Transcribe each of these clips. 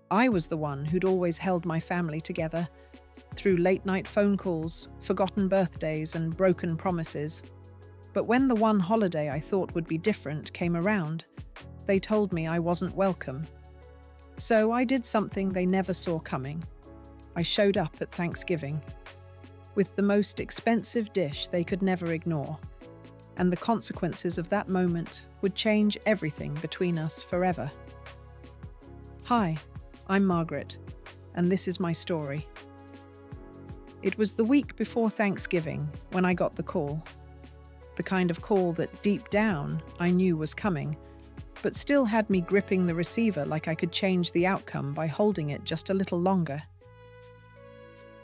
I was the one who'd always held my family together through late-night phone calls, forgotten birthdays, and broken promises. But when the one holiday I thought would be different came around, they told me I wasn't welcome. So I did something they never saw coming. I showed up at Thanksgiving with the most expensive dish they could never ignore, and the consequences of that moment would change everything between us forever. Hi, I'm Margaret, and this is my story. It was the week before Thanksgiving when I got the call. The kind of call that deep down I knew was coming, but still had me gripping the receiver like I could change the outcome by holding it just a little longer.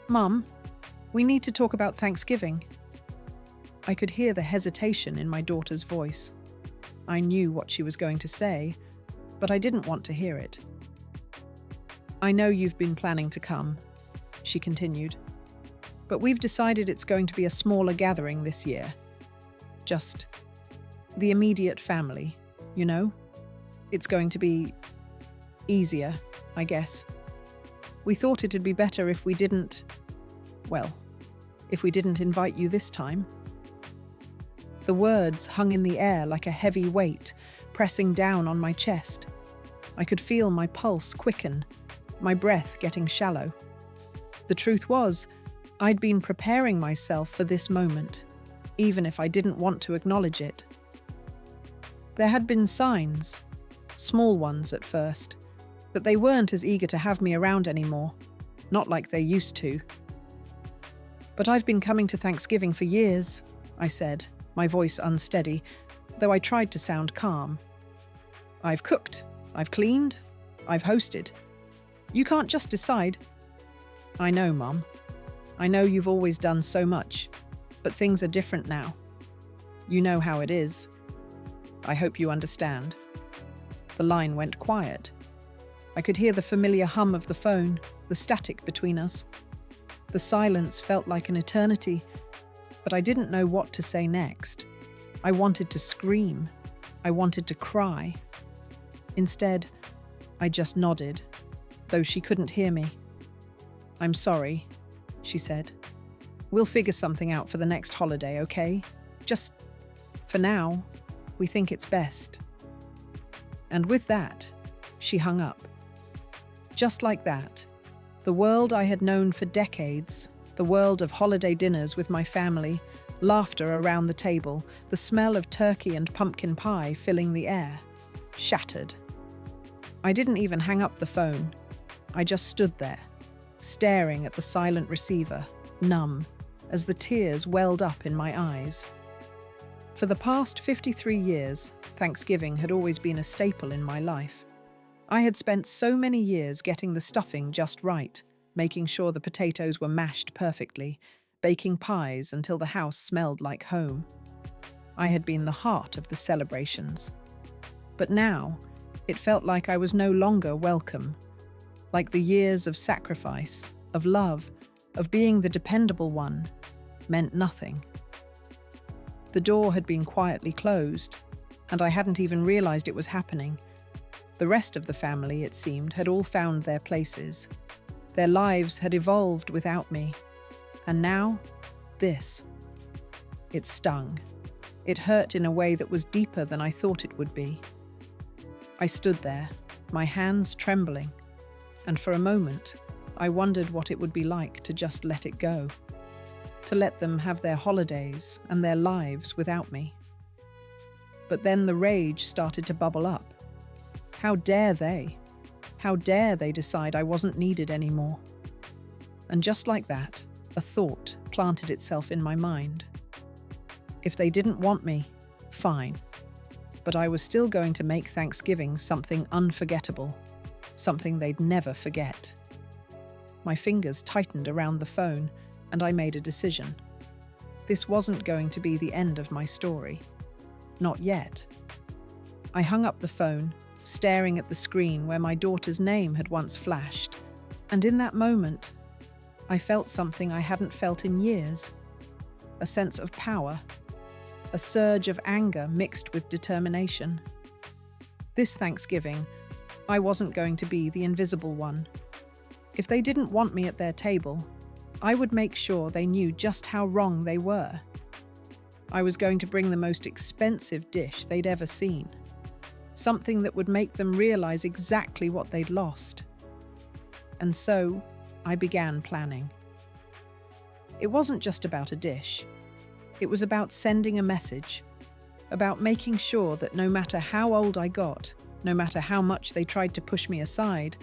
"Mum, we need to talk about Thanksgiving." I could hear the hesitation in my daughter's voice. I knew what she was going to say, but I didn't want to hear it. "I know you've been planning to come," she continued, "but we've decided it's going to be a smaller gathering this year. Just the immediate family, you know? It's going to be easier, I guess. We thought it'd be better if we didn't invite you this time." The words hung in the air like a heavy weight, pressing down on my chest. I could feel my pulse quicken, my breath getting shallow. The truth was, I'd been preparing myself for this moment, even if I didn't want to acknowledge it. There had been signs, small ones at first, that they weren't as eager to have me around anymore, not like they used to. "But I've been coming to Thanksgiving for years," I said, my voice unsteady, though I tried to sound calm. "I've cooked, I've cleaned, I've hosted. You can't just decide." "I know, Mum. I know you've always done so much, but things are different now. You know how it is. I hope you understand." The line went quiet. I could hear the familiar hum of the phone, the static between us. The silence felt like an eternity, but I didn't know what to say next. I wanted to scream. I wanted to cry. Instead, I just nodded, though she couldn't hear me. "I'm sorry," she said. "We'll figure something out for the next holiday, okay? Just, for now, we think it's best." And with that, she hung up. Just like that, the world I had known for decades, the world of holiday dinners with my family, laughter around the table, the smell of turkey and pumpkin pie filling the air, shattered. I didn't even hang up the phone. I just stood there, staring at the silent receiver, numb, as the tears welled up in my eyes. For the past 53 years, Thanksgiving had always been a staple in my life. I had spent so many years getting the stuffing just right, making sure the potatoes were mashed perfectly, baking pies until the house smelled like home. I had been the heart of the celebrations. But now, it felt like I was no longer welcome, like the years of sacrifice, of love, of being the dependable one, meant nothing. The door had been quietly closed, and I hadn't even realized it was happening. The rest of the family, it seemed, had all found their places. Their lives had evolved without me. And now, this. It stung. It hurt in a way that was deeper than I thought it would be. I stood there, my hands trembling, and for a moment, I wondered what it would be like to just let it go, to let them have their holidays and their lives without me. But then the rage started to bubble up. How dare they? How dare they decide I wasn't needed anymore? And just like that, a thought planted itself in my mind. If they didn't want me, fine. But I was still going to make Thanksgiving something unforgettable, something they'd never forget. My fingers tightened around the phone, and I made a decision. This wasn't going to be the end of my story. Not yet. I hung up the phone, staring at the screen where my daughter's name had once flashed, and in that moment, I felt something I hadn't felt in years. A sense of power, a surge of anger mixed with determination. This Thanksgiving, I wasn't going to be the invisible one. If they didn't want me at their table, I would make sure they knew just how wrong they were. I was going to bring the most expensive dish they'd ever seen. Something that would make them realize exactly what they'd lost. And so, I began planning. It wasn't just about a dish. It was about sending a message, about making sure that no matter how old I got, no matter how much they tried to push me aside,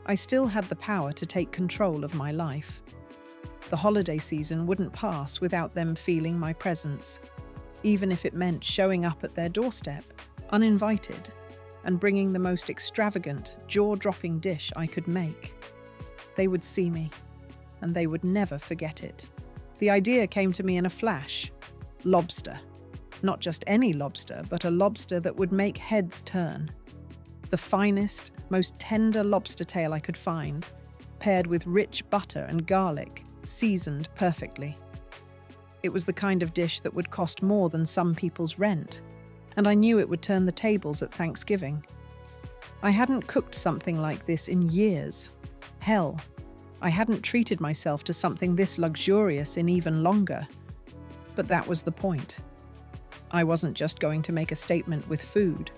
I still had the power to take control of my life. The holiday season wouldn't pass without them feeling my presence, even if it meant showing up at their doorstep, uninvited, and bringing the most extravagant, jaw-dropping dish I could make. They would see me, and they would never forget it. The idea came to me in a flash. Lobster. Not just any lobster, but a lobster that would make heads turn. The finest, most tender lobster tail I could find, paired with rich butter and garlic, seasoned perfectly. It was the kind of dish that would cost more than some people's rent, and I knew it would turn the tables at Thanksgiving. I hadn't cooked something like this in years. Hell, I hadn't treated myself to something this luxurious in even longer. But that was the point. I wasn't just going to make a statement with food.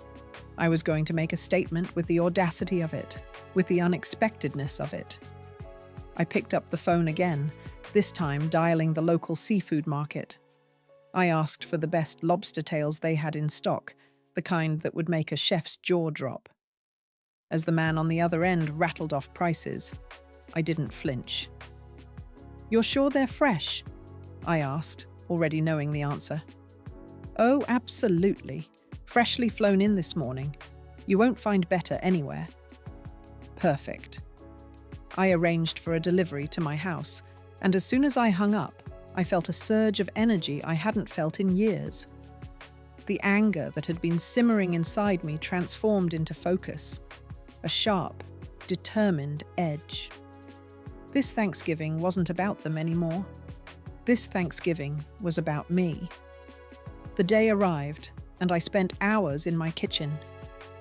I was going to make a statement with the audacity of it, with the unexpectedness of it. I picked up the phone again, this time dialing the local seafood market. I asked for the best lobster tails they had in stock, the kind that would make a chef's jaw drop. As the man on the other end rattled off prices, I didn't flinch. "You're sure they're fresh?" I asked, already knowing the answer. "Oh, absolutely. Freshly flown in this morning. You won't find better anywhere." Perfect. I arranged for a delivery to my house, and as soon as I hung up, I felt a surge of energy I hadn't felt in years. The anger that had been simmering inside me transformed into focus, a sharp, determined edge. This Thanksgiving wasn't about them anymore. This Thanksgiving was about me. The day arrived, and I spent hours in my kitchen.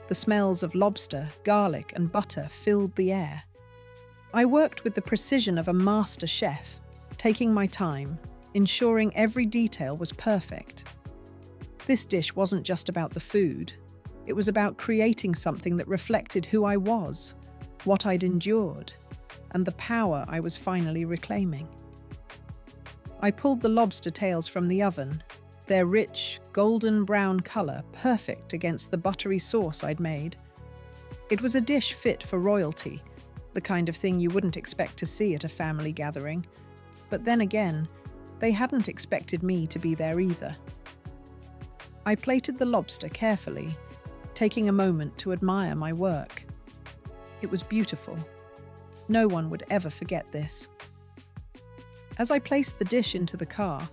The smells of lobster, garlic, and butter filled the air. I worked with the precision of a master chef, taking my time, ensuring every detail was perfect. This dish wasn't just about the food. It was about creating something that reflected who I was, what I'd endured, and the power I was finally reclaiming. I pulled the lobster tails from the oven, their rich, golden brown color perfect against the buttery sauce I'd made. It was a dish fit for royalty, the kind of thing you wouldn't expect to see at a family gathering. But then again, they hadn't expected me to be there either. I plated the lobster carefully, taking a moment to admire my work. It was beautiful. No one would ever forget this. As I placed the dish into the car,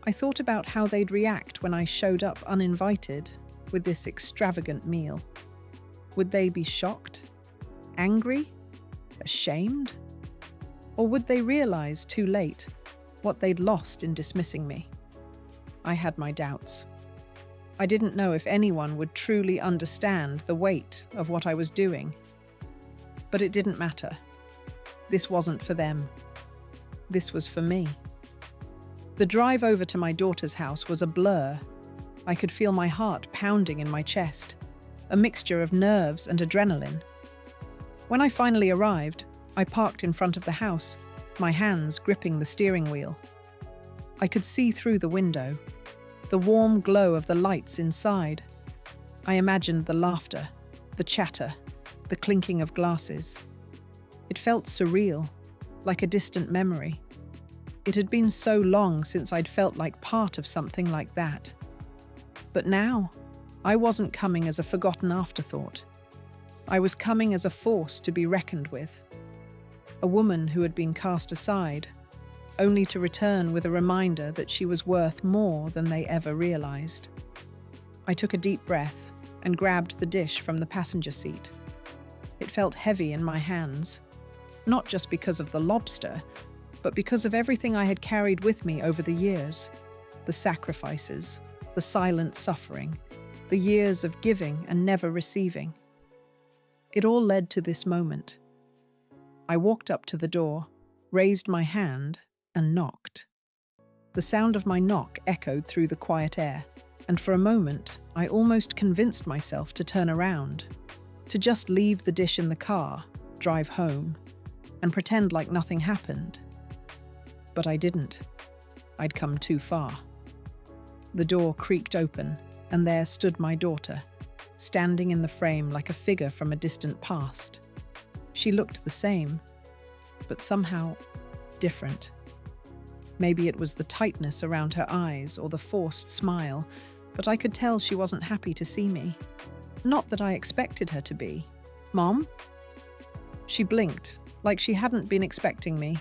I thought about how they'd react when I showed up uninvited with this extravagant meal. Would they be shocked? Angry? Ashamed? Or would they realize too late what they'd lost in dismissing me? I had my doubts. I didn't know if anyone would truly understand the weight of what I was doing. But it didn't matter. This wasn't for them. This was for me. The drive over to my daughter's house was a blur. I could feel my heart pounding in my chest, a mixture of nerves and adrenaline. When I finally arrived, I parked in front of the house, my hands gripping the steering wheel. I could see through the window, the warm glow of the lights inside. I imagined the laughter, the chatter, the clinking of glasses. It felt surreal, like a distant memory. It had been so long since I'd felt like part of something like that. But now, I wasn't coming as a forgotten afterthought. I was coming as a force to be reckoned with. A woman who had been cast aside, only to return with a reminder that she was worth more than they ever realized. I took a deep breath and grabbed the dish from the passenger seat. It felt heavy in my hands, not just because of the lobster, but because of everything I had carried with me over the years. The sacrifices, the silent suffering, the years of giving and never receiving. It all led to this moment. I walked up to the door, raised my hand, and knocked. The sound of my knock echoed through the quiet air, and for a moment, I almost convinced myself to turn around, to just leave the dish in the car, drive home, and pretend like nothing happened. But I didn't. I'd come too far. The door creaked open, and there stood my daughter, standing in the frame like a figure from a distant past. She looked the same, but somehow different. Maybe it was the tightness around her eyes or the forced smile, but I could tell she wasn't happy to see me. Not that I expected her to be. "Mom?" She blinked, like she hadn't been expecting me.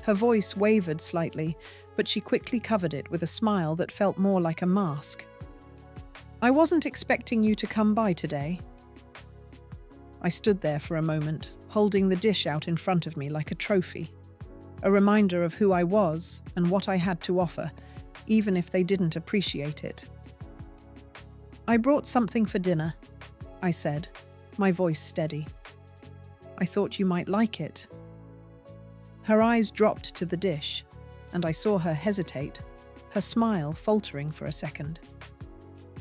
Her voice wavered slightly, but she quickly covered it with a smile that felt more like a mask. "I wasn't expecting you to come by today." I stood there for a moment, holding the dish out in front of me like a trophy, a reminder of who I was and what I had to offer, even if they didn't appreciate it. "I brought something for dinner," I said, my voice steady. "I thought you might like it." Her eyes dropped to the dish, and I saw her hesitate, her smile faltering for a second.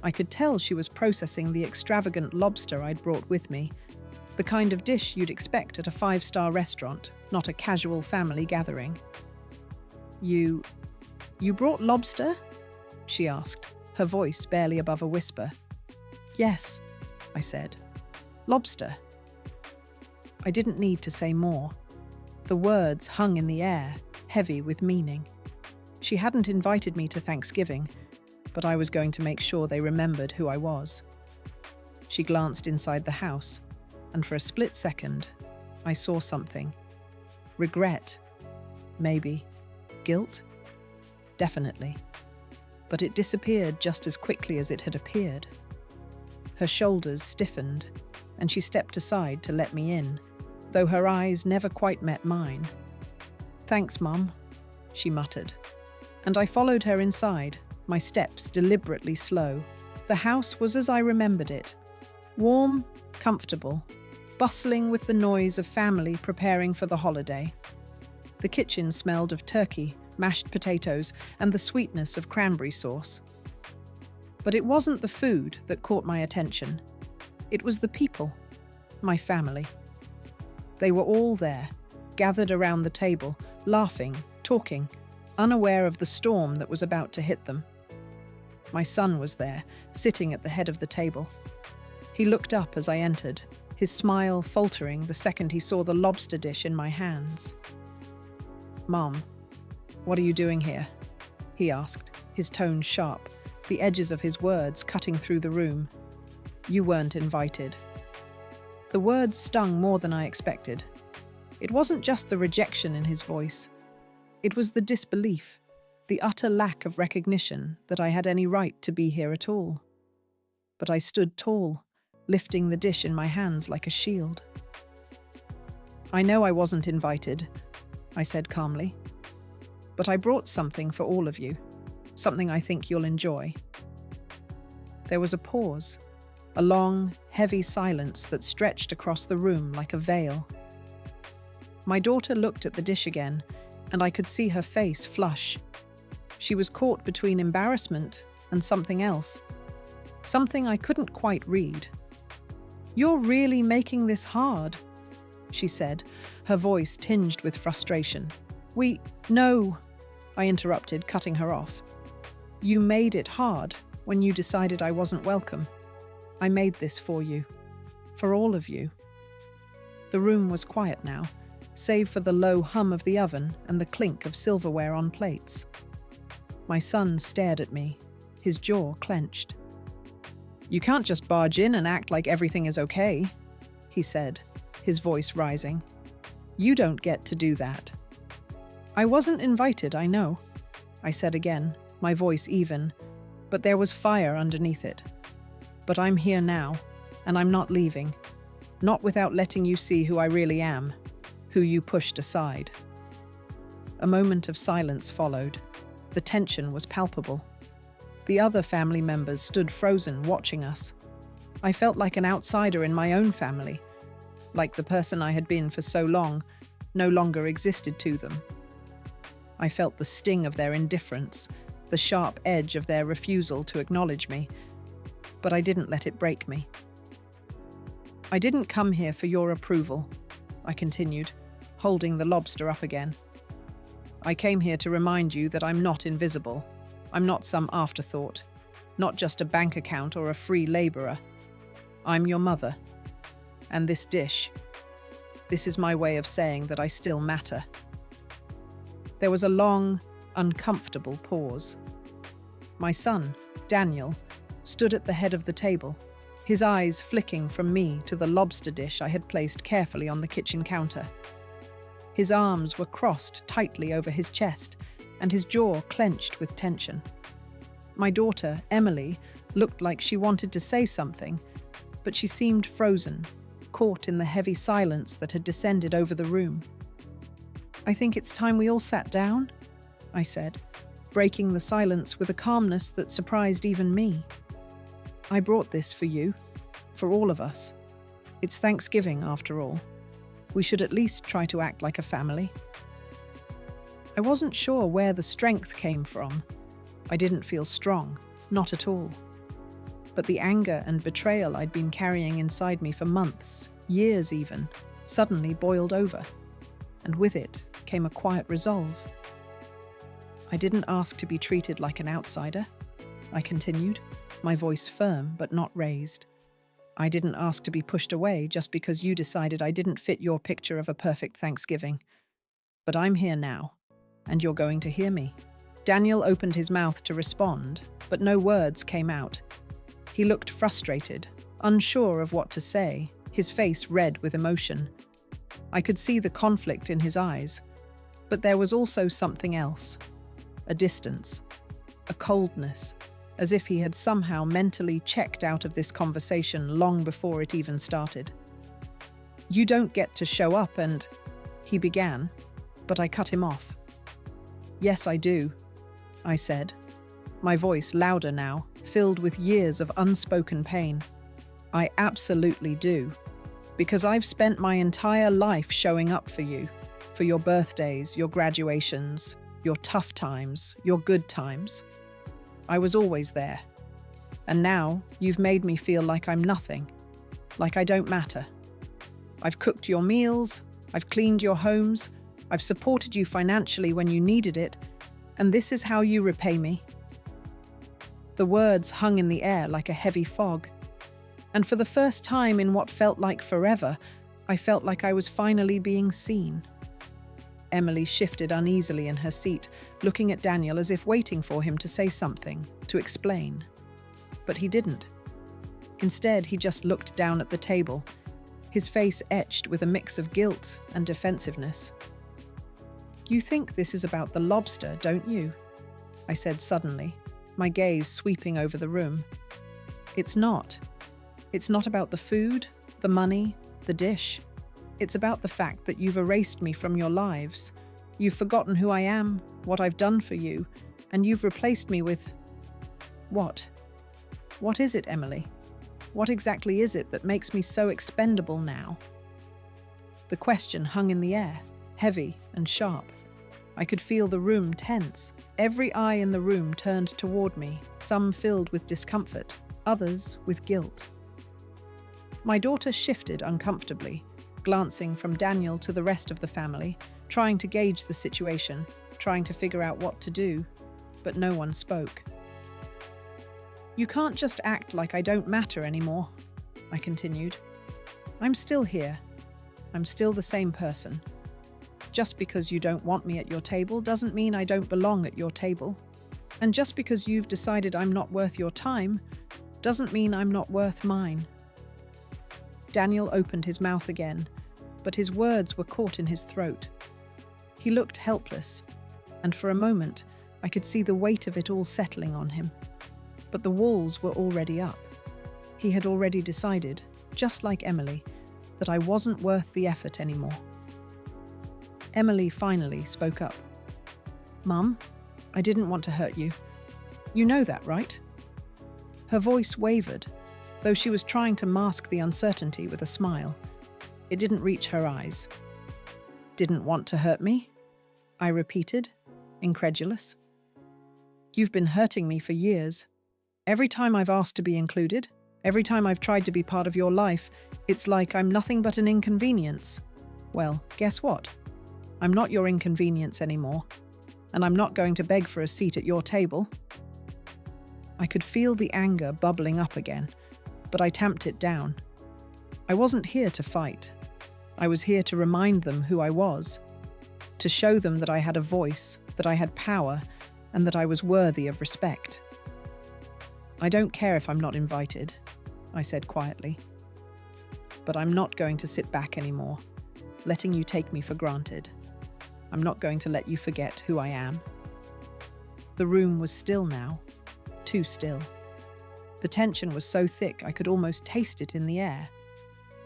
I could tell she was processing the extravagant lobster I'd brought with me, the kind of dish you'd expect at a five-star restaurant, not a casual family gathering. You brought lobster?" she asked, her voice barely above a whisper. "Yes," I said. "Lobster." I didn't need to say more. The words hung in the air, heavy with meaning. She hadn't invited me to Thanksgiving, but I was going to make sure they remembered who I was. She glanced inside the house, and for a split second, I saw something. Regret. Maybe. Guilt? Definitely. But it disappeared just as quickly as it had appeared. Her shoulders stiffened, and she stepped aside to let me in, though her eyes never quite met mine. "Thanks, Mum," she muttered. And I followed her inside, my steps deliberately slow. The house was as I remembered it. Warm, comfortable, bustling with the noise of family preparing for the holiday. The kitchen smelled of turkey, mashed potatoes, and the sweetness of cranberry sauce. But it wasn't the food that caught my attention. It was the people, my family. They were all there, gathered around the table, laughing, talking, unaware of the storm that was about to hit them. My son was there, sitting at the head of the table. He looked up as I entered, his smile faltering the second he saw the lobster dish in my hands. "Mom, what are you doing here?" he asked, his tone sharp, the edges of his words cutting through the room. "You weren't invited." The words stung more than I expected. It wasn't just the rejection in his voice. It was the disbelief, the utter lack of recognition that I had any right to be here at all. But I stood tall, lifting the dish in my hands like a shield. "I know I wasn't invited," I said calmly. "But I brought something for all of you, something I think you'll enjoy." There was a pause, a long, heavy silence that stretched across the room like a veil. My daughter looked at the dish again, and I could see her face flush. She was caught between embarrassment and something else, something I couldn't quite read. "You're really making this hard," she said, her voice tinged with frustration. No," I interrupted, cutting her off. "You made it hard when you decided I wasn't welcome. I made this for you, for all of you." The room was quiet now, save for the low hum of the oven and the clink of silverware on plates. My son stared at me, his jaw clenched. "You can't just barge in and act like everything is okay," he said, his voice rising. "You don't get to do that." "I wasn't invited, I know," I said again, my voice even, but there was fire underneath it. "But I'm here now, and I'm not leaving. Not without letting you see who I really am, who you pushed aside." A moment of silence followed. The tension was palpable. The other family members stood frozen, watching us. I felt like an outsider in my own family, like the person I had been for so long no longer existed to them. I felt the sting of their indifference, the sharp edge of their refusal to acknowledge me, but I didn't let it break me. "I didn't come here for your approval," I continued, holding the lobster up again. "I came here to remind you that I'm not invisible. I'm not some afterthought, not just a bank account or a free laborer. I'm your mother. And this dish, this is my way of saying that I still matter." There was a long, uncomfortable pause. My son, Daniel, stood at the head of the table, his eyes flicking from me to the lobster dish I had placed carefully on the kitchen counter. His arms were crossed tightly over his chest, and his jaw clenched with tension. My daughter, Emily, looked like she wanted to say something, but she seemed frozen, caught in the heavy silence that had descended over the room. "I think it's time we all sat down," I said, breaking the silence with a calmness that surprised even me. "I brought this for you, for all of us. It's Thanksgiving, after all. We should at least try to act like a family." I wasn't sure where the strength came from. I didn't feel strong, not at all. But the anger and betrayal I'd been carrying inside me for months, years even, suddenly boiled over. And with it came a quiet resolve. "I didn't ask to be treated like an outsider," I continued, my voice firm but not raised. "I didn't ask to be pushed away just because you decided I didn't fit your picture of a perfect Thanksgiving. But I'm here now, and you're going to hear me." Daniel opened his mouth to respond, but no words came out. He looked frustrated, unsure of what to say, his face red with emotion. I could see the conflict in his eyes, but there was also something else. A distance, a coldness, as if he had somehow mentally checked out of this conversation long before it even started. "You don't get to show up and—" he began, but I cut him off. "Yes, I do," I said, my voice louder now, filled with years of unspoken pain. "I absolutely do. Because I've spent my entire life showing up for you, for your birthdays, your graduations, your tough times, your good times. I was always there. And now you've made me feel like I'm nothing, like I don't matter. I've cooked your meals, I've cleaned your homes, I've supported you financially when you needed it, and this is how you repay me." The words hung in the air like a heavy fog. And for the first time in what felt like forever, I felt like I was finally being seen. Emily shifted uneasily in her seat, looking at Daniel as if waiting for him to say something, to explain. But he didn't. Instead, he just looked down at the table, his face etched with a mix of guilt and defensiveness. "You think this is about the lobster, don't you?" I said suddenly, my gaze sweeping over the room. "It's not. It's not about the food, the money, the dish. It's about the fact that you've erased me from your lives. You've forgotten who I am, what I've done for you, and you've replaced me with—" "What? What is it, Emily? What exactly is it that makes me so expendable now?" The question hung in the air, heavy and sharp. I could feel the room tense. Every eye in the room turned toward me, some filled with discomfort, others with guilt. My daughter shifted uncomfortably, glancing from Daniel to the rest of the family, trying to gauge the situation, trying to figure out what to do, but no one spoke. "You can't just act like I don't matter anymore," I continued. "I'm still here. I'm still the same person. Just because you don't want me at your table doesn't mean I don't belong at your table. And just because you've decided I'm not worth your time doesn't mean I'm not worth mine." Daniel opened his mouth again, but his words were caught in his throat. He looked helpless, and for a moment I could see the weight of it all settling on him. But the walls were already up. He had already decided, just like Emily, that I wasn't worth the effort anymore. Emily finally spoke up. "Mum, I didn't want to hurt you. You know that, right?" Her voice wavered, though she was trying to mask the uncertainty with a smile. It didn't reach her eyes. Didn't want to hurt me? I repeated, incredulous. You've been hurting me for years. Every time I've asked to be included, every time I've tried to be part of your life, it's like I'm nothing but an inconvenience. Well, guess what? I'm not your inconvenience anymore, and I'm not going to beg for a seat at your table. I could feel the anger bubbling up again, but I tamped it down. I wasn't here to fight. I was here to remind them who I was, to show them that I had a voice, that I had power, and that I was worthy of respect. I don't care if I'm not invited, I said quietly. But I'm not going to sit back anymore, letting you take me for granted. I'm not going to let you forget who I am. The room was still now, too still. The tension was so thick I could almost taste it in the air.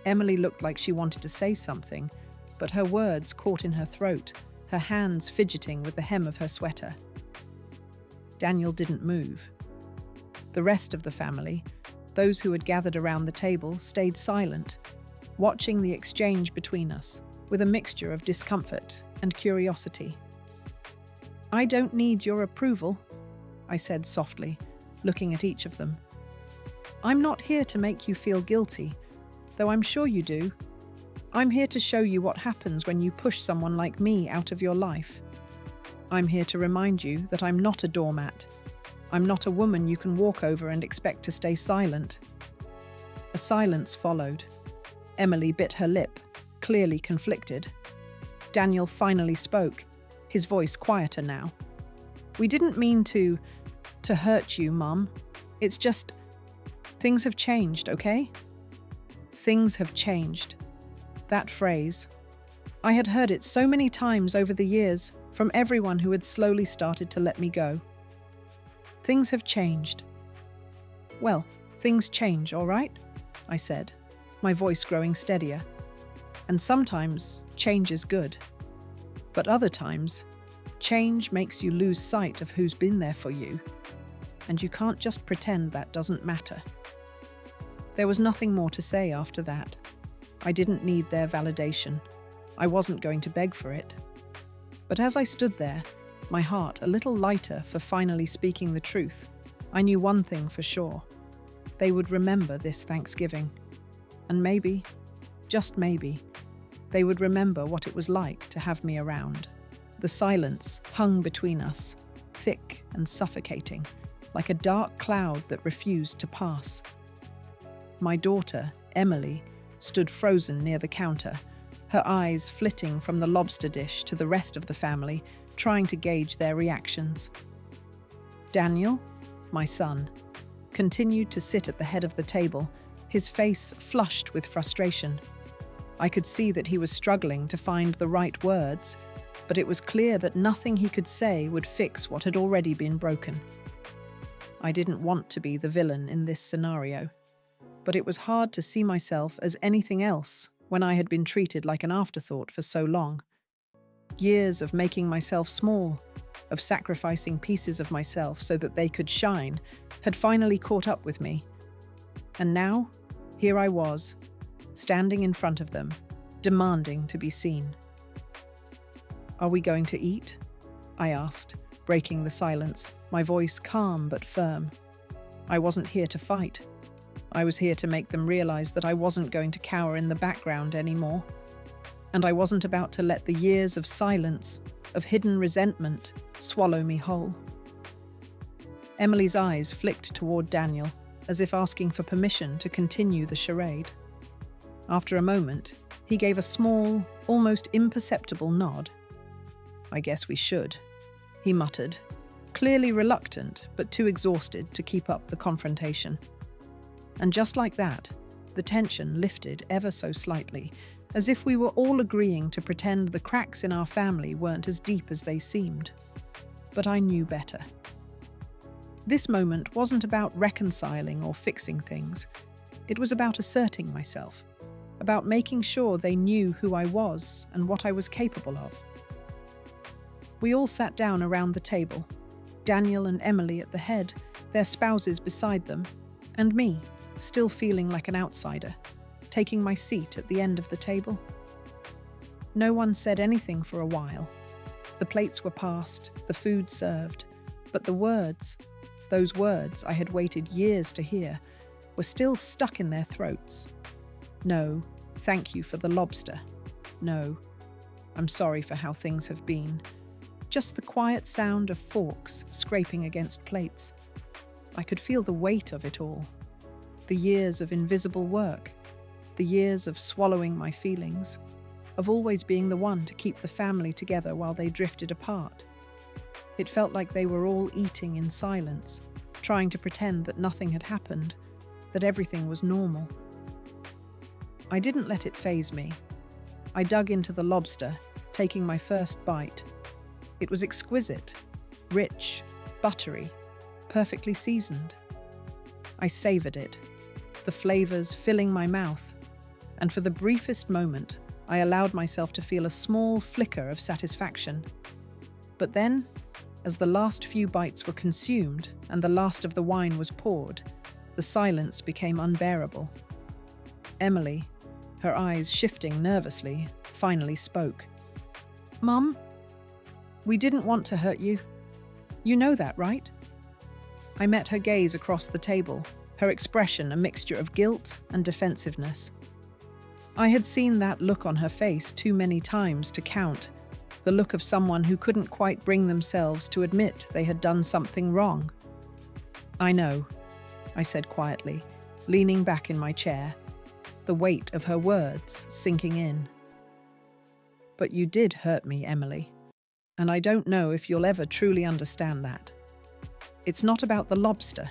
Emily looked like she wanted to say something, but her words caught in her throat, her hands fidgeting with the hem of her sweater. Daniel didn't move. The rest of the family, those who had gathered around the table, stayed silent, watching the exchange between us with a mixture of discomfort and curiosity. I don't need your approval, I said softly, looking at each of them. I'm not here to make you feel guilty, though I'm sure you do. I'm here to show you what happens when you push someone like me out of your life. I'm here to remind you that I'm not a doormat. I'm not a woman you can walk over and expect to stay silent. A silence followed. Emily bit her lip, clearly conflicted. Daniel finally spoke, his voice quieter now. We didn't mean to hurt you, Mum. It's just, things have changed, okay? Things have changed. That phrase. I had heard it so many times over the years from everyone who had slowly started to let me go. Things have changed. Well, things change, all right? I said, my voice growing steadier. And sometimes change is good. But other times, change makes you lose sight of who's been there for you. And you can't just pretend that doesn't matter. There was nothing more to say after that. I didn't need their validation. I wasn't going to beg for it. But as I stood there, my heart a little lighter for finally speaking the truth, I knew one thing for sure. They would remember this Thanksgiving. And maybe, just maybe, they would remember what it was like to have me around. The silence hung between us, thick and suffocating, like a dark cloud that refused to pass. My daughter, Emily, stood frozen near the counter, her eyes flitting from the lobster dish to the rest of the family, trying to gauge their reactions. Daniel, my son, continued to sit at the head of the table, his face flushed with frustration. I could see that he was struggling to find the right words, but it was clear that nothing he could say would fix what had already been broken. I didn't want to be the villain in this scenario, but it was hard to see myself as anything else when I had been treated like an afterthought for so long. Years of making myself small, of sacrificing pieces of myself so that they could shine, had finally caught up with me. And now, here I was, standing in front of them, demanding to be seen. Are we going to eat? I asked, breaking the silence, my voice calm but firm. I wasn't here to fight. I was here to make them realize that I wasn't going to cower in the background anymore. And I wasn't about to let the years of silence, of hidden resentment, swallow me whole. Emily's eyes flicked toward Daniel, as if asking for permission to continue the charade. After a moment, he gave a small, almost imperceptible nod. I guess we should, he muttered, clearly reluctant but too exhausted to keep up the confrontation. And just like that, the tension lifted ever so slightly, as if we were all agreeing to pretend the cracks in our family weren't as deep as they seemed. But I knew better. This moment wasn't about reconciling or fixing things. It was about asserting myself, about making sure they knew who I was and what I was capable of. We all sat down around the table, Daniel and Emily at the head, their spouses beside them, and me, still feeling like an outsider. taking my seat at the end of the table. No one said anything for a while. The plates were passed, the food served, but the words, those words I had waited years to hear, were still stuck in their throats. No, thank you for the lobster. No, I'm sorry for how things have been. Just the quiet sound of forks scraping against plates. I could feel the weight of it all. The years of invisible work, the years of swallowing my feelings, of always being the one to keep the family together while they drifted apart. It felt like they were all eating in silence, trying to pretend that nothing had happened, that everything was normal. I didn't let it faze me. I dug into the lobster, taking my first bite. It was exquisite, rich, buttery, perfectly seasoned. I savored it, the flavors filling my mouth, and for the briefest moment, I allowed myself to feel a small flicker of satisfaction. But then, as the last few bites were consumed and the last of the wine was poured, the silence became unbearable. Emily, her eyes shifting nervously, finally spoke. "Mum, we didn't want to hurt you. You know that, right?" I met her gaze across the table, her expression a mixture of guilt and defensiveness. I had seen that look on her face too many times to count, the look of someone who couldn't quite bring themselves to admit they had done something wrong. "I know," I said quietly, leaning back in my chair, the weight of her words sinking in. "But you did hurt me, Emily, and I don't know if you'll ever truly understand that. It's not about the lobster.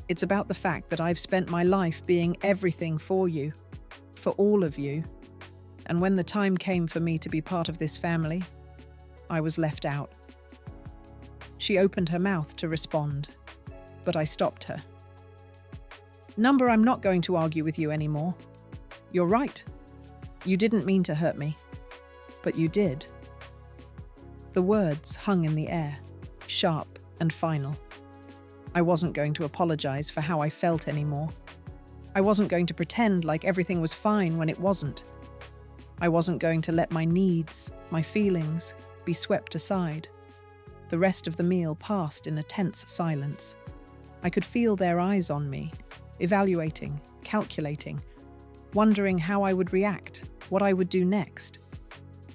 It's about the fact that I've spent my life being everything for you, for all of you, and when the time came for me to be part of this family, I was left out." She opened her mouth to respond, but I stopped her. "Number, I'm not going to argue with you anymore. You're right. You didn't mean to hurt me, but you did." The words hung in the air, sharp and final. I wasn't going to apologize for how I felt anymore. I wasn't going to pretend like everything was fine when it wasn't. I wasn't going to let my needs, my feelings, be swept aside. The rest of the meal passed in a tense silence. I could feel their eyes on me, evaluating, calculating, wondering how I would react, what I would do next.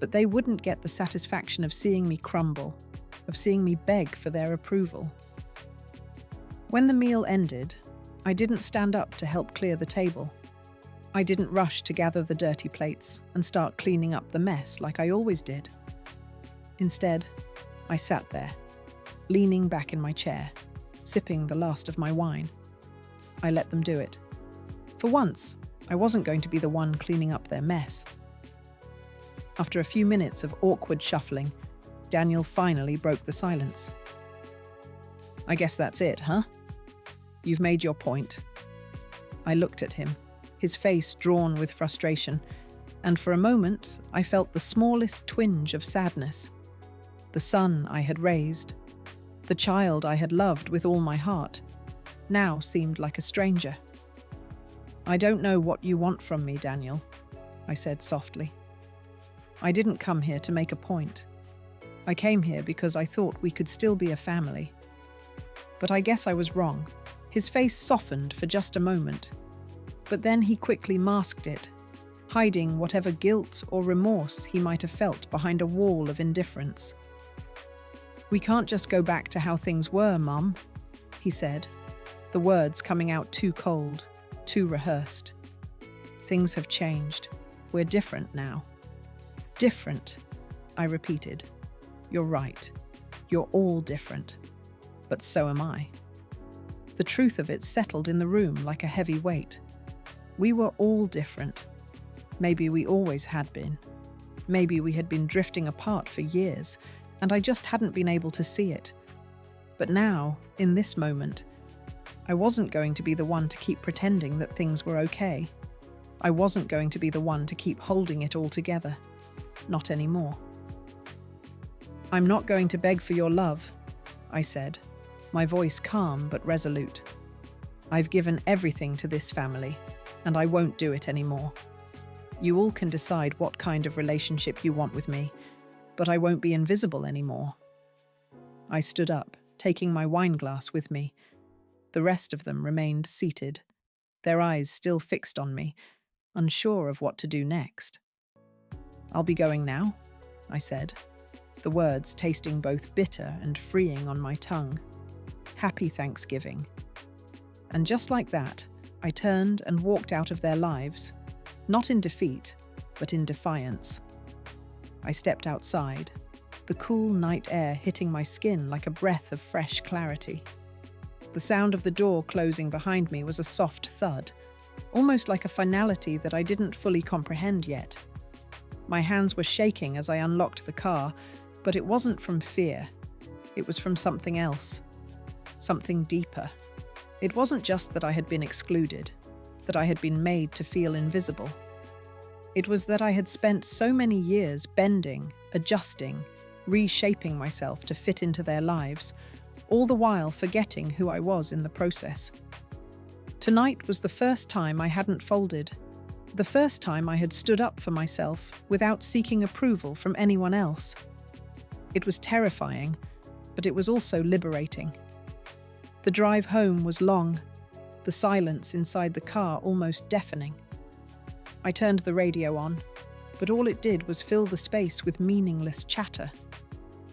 But they wouldn't get the satisfaction of seeing me crumble, of seeing me beg for their approval. When the meal ended, I didn't stand up to help clear the table. I didn't rush to gather the dirty plates and start cleaning up the mess like I always did. Instead, I sat there, leaning back in my chair, sipping the last of my wine. I let them do it. For once, I wasn't going to be the one cleaning up their mess. After a few minutes of awkward shuffling, Daniel finally broke the silence. "I guess that's it, huh? You've made your point." I looked at him, his face drawn with frustration, and for a moment I felt the smallest twinge of sadness. The son I had raised, the child I had loved with all my heart, now seemed like a stranger. "I don't know what you want from me, Daniel," I said softly. "I didn't come here to make a point. I came here because I thought we could still be a family. But I guess I was wrong." His face softened for just a moment, but then he quickly masked it, hiding whatever guilt or remorse he might have felt behind a wall of indifference. "We can't just go back to how things were, Mum," he said, the words coming out too cold, too rehearsed. "Things have changed. We're different now." "Different," I repeated. "You're right. You're all different. But so am I." The truth of it settled in the room like a heavy weight. We were all different. Maybe we always had been. Maybe we had been drifting apart for years, and I just hadn't been able to see it. But now, in this moment, I wasn't going to be the one to keep pretending that things were okay. I wasn't going to be the one to keep holding it all together. Not anymore. "I'm not going to beg for your love," I said, my voice calm but resolute. "I've given everything to this family. and I won't do it anymore. You all can decide what kind of relationship you want with me, but I won't be invisible anymore. I stood up, taking my wine glass with me. The rest of them remained seated, their eyes still fixed on me, unsure of what to do next. "I'll be going now," I said, the words tasting both bitter and freeing on my tongue. "Happy Thanksgiving." And just like that, I turned and walked out of their lives, not in defeat, but in defiance. I stepped outside, the cool night air hitting my skin like a breath of fresh clarity. The sound of the door closing behind me was a soft thud, almost like a finality that I didn't fully comprehend yet. My hands were shaking as I unlocked the car, but it wasn't from fear. It was from something else, something deeper. It wasn't just that I had been excluded, that I had been made to feel invisible. It was that I had spent so many years bending, adjusting, reshaping myself to fit into their lives, all the while forgetting who I was in the process. Tonight was the first time I hadn't folded, the first time I had stood up for myself without seeking approval from anyone else. It was terrifying, but it was also liberating. The drive home was long, the silence inside the car almost deafening. I turned the radio on, but all it did was fill the space with meaningless chatter.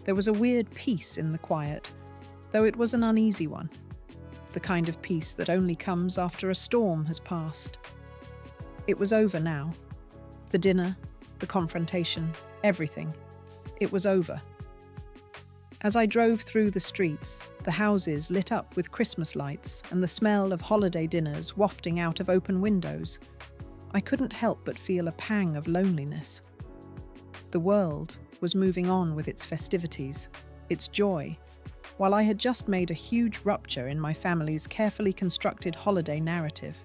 There was a weird peace in the quiet, though it was an uneasy one, the kind of peace that only comes after a storm has passed. It was over now. The dinner, the confrontation, everything. It was over. As I drove through the streets, the houses lit up with Christmas lights and the smell of holiday dinners wafting out of open windows, I couldn't help but feel a pang of loneliness. The world was moving on with its festivities, its joy, while I had just made a huge rupture in my family's carefully constructed holiday narrative.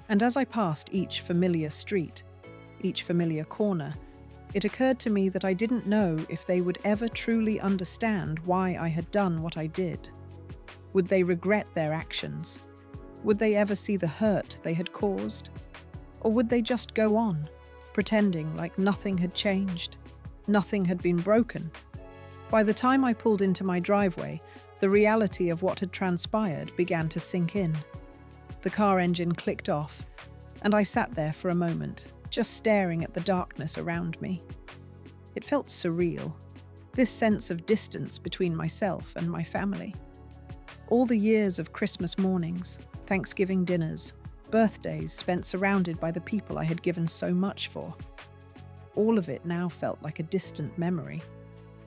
And as I passed each familiar street, each familiar corner, it occurred to me that I didn't know if they would ever truly understand why I had done what I did. Would they regret their actions? Would they ever see the hurt they had caused? Or would they just go on, pretending like nothing had changed, nothing had been broken? By the time I pulled into my driveway, the reality of what had transpired began to sink in. The car engine clicked off, and I sat there for a moment, just staring at the darkness around me. It felt surreal, this sense of distance between myself and my family. All the years of Christmas mornings, Thanksgiving dinners, birthdays spent surrounded by the people I had given so much for. All of it now felt like a distant memory,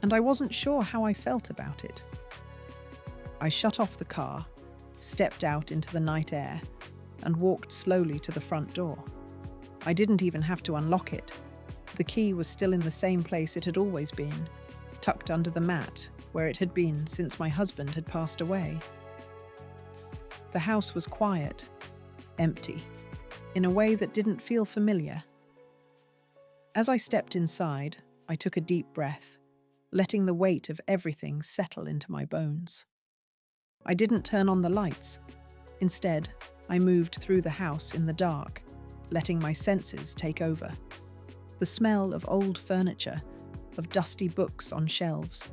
and I wasn't sure how I felt about it. I shut off the car, stepped out into the night air, and walked slowly to the front door. I didn't even have to unlock it. The key was still in the same place it had always been, tucked under the mat, where it had been since my husband had passed away. The house was quiet, empty, in a way that didn't feel familiar. As I stepped inside, I took a deep breath, letting the weight of everything settle into my bones. I didn't turn on the lights. Instead, I moved through the house in the dark, letting my senses take over. The smell of old furniture, of dusty books on shelves.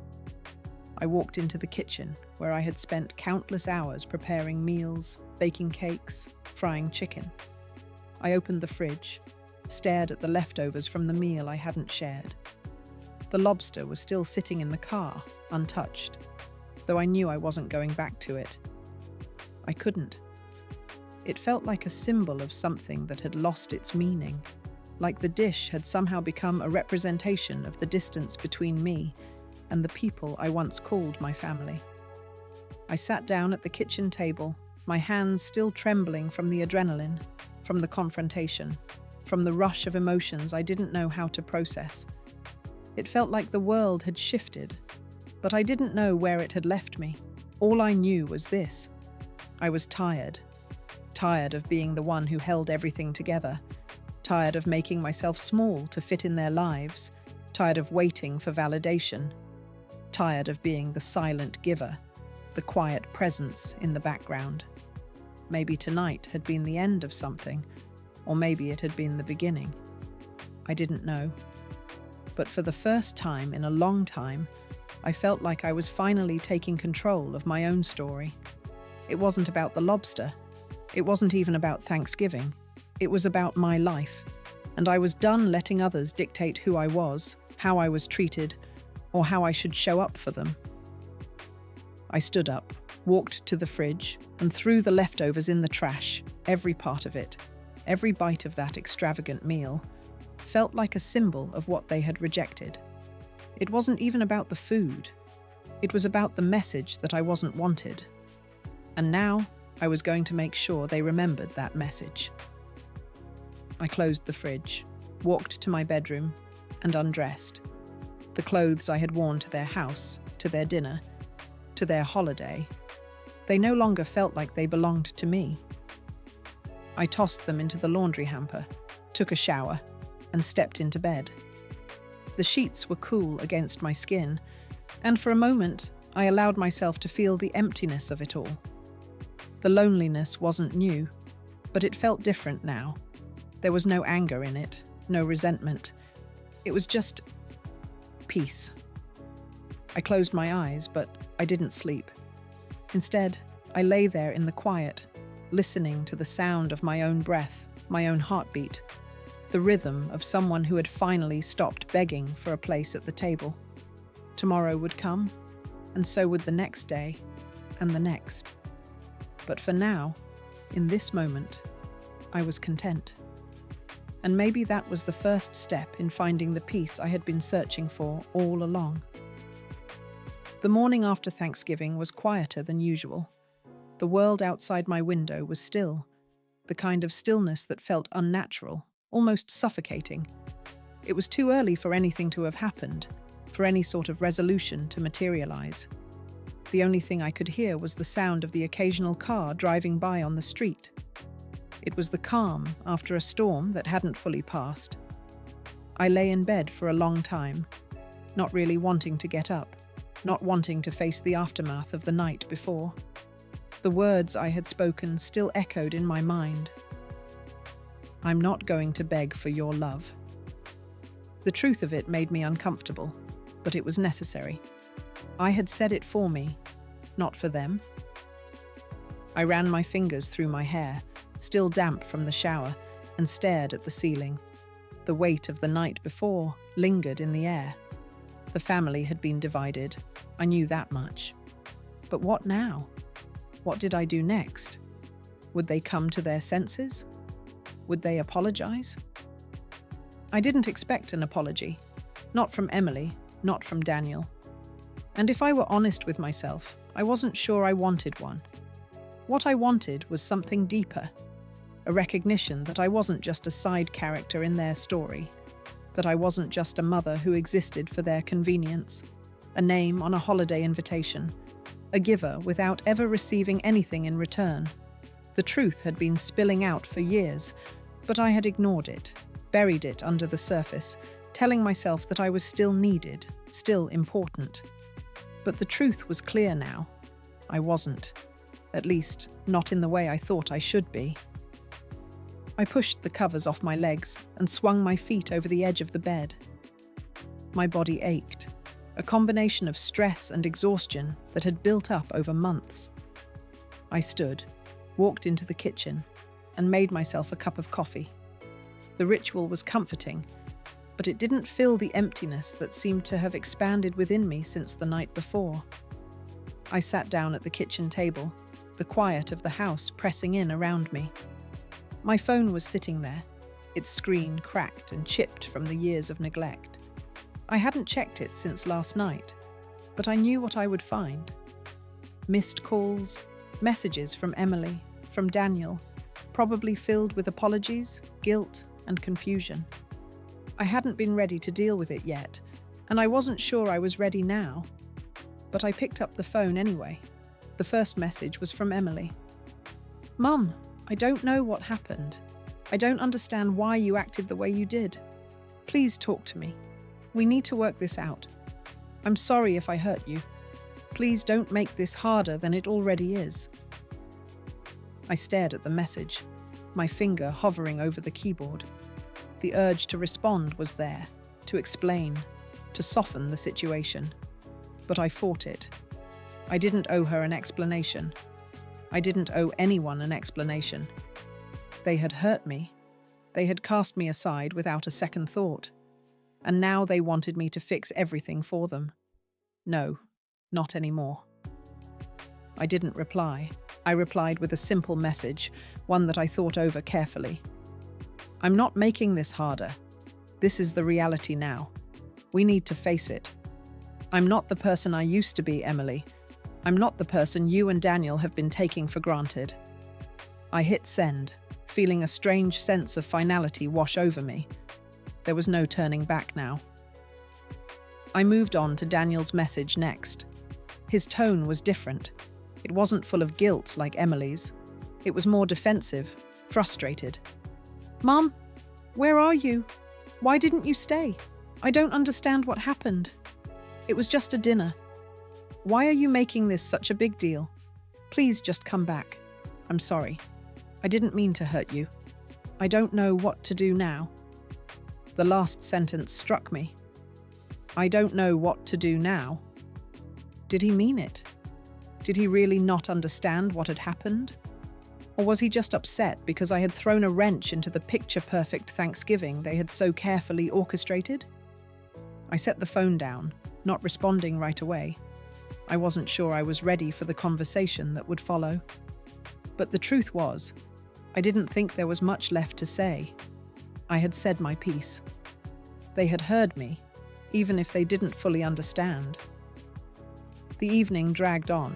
I walked into the kitchen, where I had spent countless hours preparing meals, baking cakes, frying chicken. I opened the fridge, stared at the leftovers from the meal I hadn't shared. The lobster was still sitting in the car, untouched, though I knew I wasn't going back to it. I couldn't. It felt like a symbol of something that had lost its meaning, like the dish had somehow become a representation of the distance between me and the people I once called my family. I sat down at the kitchen table, my hands still trembling from the adrenaline, from the confrontation, from the rush of emotions I didn't know how to process. It felt like the world had shifted, but I didn't know where it had left me. All I knew was this: I was tired. Tired of being the one who held everything together. Tired of making myself small to fit in their lives. Tired of waiting for validation. Tired of being the silent giver, the quiet presence in the background. Maybe tonight had been the end of something, Or maybe it had been the beginning. I didn't know. But for the first time in a long time, I felt like I was finally taking control of my own story. It wasn't about the lobster. It wasn't even about Thanksgiving. It was about my life. And I was done letting others dictate who I was, how I was treated, or how I should show up for them. I stood up, walked to the fridge, and threw the leftovers in the trash, every part of it. Every bite of that extravagant meal felt like a symbol of what they had rejected. It wasn't even about the food. It was about the message that I wasn't wanted. And now I was going to make sure they remembered that message. I closed the fridge, walked to my bedroom, and undressed. The clothes I had worn to their house, to their dinner, to their holiday, they no longer felt like they belonged to me. I tossed them into the laundry hamper, took a shower, and stepped into bed. The sheets were cool against my skin, and for a moment, I allowed myself to feel the emptiness of it all. The loneliness wasn't new, but it felt different now. There was no anger in it, no resentment. It was just peace. I closed my eyes, but I didn't sleep. Instead, I lay there in the quiet, listening to the sound of my own breath, my own heartbeat, the rhythm of someone who had finally stopped begging for a place at the table. Tomorrow would come, and so would the next day, and the next. But for now, in this moment, I was content. And maybe that was the first step in finding the peace I had been searching for all along. The morning after Thanksgiving was quieter than usual. The world outside my window was still, the kind of stillness that felt unnatural, almost suffocating. It was too early for anything to have happened, for any sort of resolution to materialize. The only thing I could hear was the sound of the occasional car driving by on the street. It was the calm after a storm that hadn't fully passed. I lay in bed for a long time, not really wanting to get up, not wanting to face the aftermath of the night before. The words I had spoken still echoed in my mind. I'm not going to beg for your love. The truth of it made me uncomfortable, but it was necessary. I had said it for me, not for them. I ran my fingers through my hair, still damp from the shower, and stared at the ceiling. The weight of the night before lingered in the air. The family had been divided. I knew that much. But what now? What did I do next? Would they come to their senses? Would they apologize? I didn't expect an apology. Not from Emily, not from Daniel. And if I were honest with myself, I wasn't sure I wanted one. What I wanted was something deeper. A recognition that I wasn't just a side character in their story, that I wasn't just a mother who existed for their convenience, a name on a holiday invitation, a giver without ever receiving anything in return. The truth had been spilling out for years, but I had ignored it, buried it under the surface, telling myself that I was still needed, still important. But the truth was clear now. I wasn't. At least, not in the way I thought I should be. I pushed the covers off my legs and swung my feet over the edge of the bed. My body ached, a combination of stress and exhaustion that had built up over months. I stood, walked into the kitchen, and made myself a cup of coffee. The ritual was comforting, but it didn't fill the emptiness that seemed to have expanded within me since the night before. I sat down at the kitchen table, the quiet of the house pressing in around me. My phone was sitting there, its screen cracked and chipped from the years of neglect. I hadn't checked it since last night, but I knew what I would find. Missed calls, messages from Emily, from Daniel, probably filled with apologies, guilt, and confusion. I hadn't been ready to deal with it yet, and I wasn't sure I was ready now. But I picked up the phone anyway. The first message was from Emily. "Mum, I don't know what happened. I don't understand why you acted the way you did. Please talk to me. We need to work this out. I'm sorry if I hurt you. Please don't make this harder than it already is." I stared at the message, my finger hovering over the keyboard. The urge to respond was there, to explain, to soften the situation. But I fought it. I didn't owe her an explanation. I didn't owe anyone an explanation. They had hurt me. They had cast me aside without a second thought. And now they wanted me to fix everything for them. No, not anymore. I didn't reply. I replied with a simple message, one that I thought over carefully. I'm not making this harder. This is the reality now. We need to face it. I'm not the person I used to be, Emily. I'm not the person you and Daniel have been taking for granted. I hit send, feeling a strange sense of finality wash over me. There was no turning back now. I moved on to Daniel's message next. His tone was different. It wasn't full of guilt like Emily's. It was more defensive, frustrated. Mom, where are you? Why didn't you stay? I don't understand what happened. It was just a dinner. Why are you making this such a big deal? Please just come back. I'm sorry. I didn't mean to hurt you. I don't know what to do now. The last sentence struck me. I don't know what to do now. Did he mean it? Did he really not understand what had happened? Or was he just upset because I had thrown a wrench into the picture-perfect Thanksgiving they had so carefully orchestrated? I set the phone down, not responding right away. I wasn't sure I was ready for the conversation that would follow. But the truth was, I didn't think there was much left to say. I had said my piece. They had heard me, even if they didn't fully understand. The evening dragged on,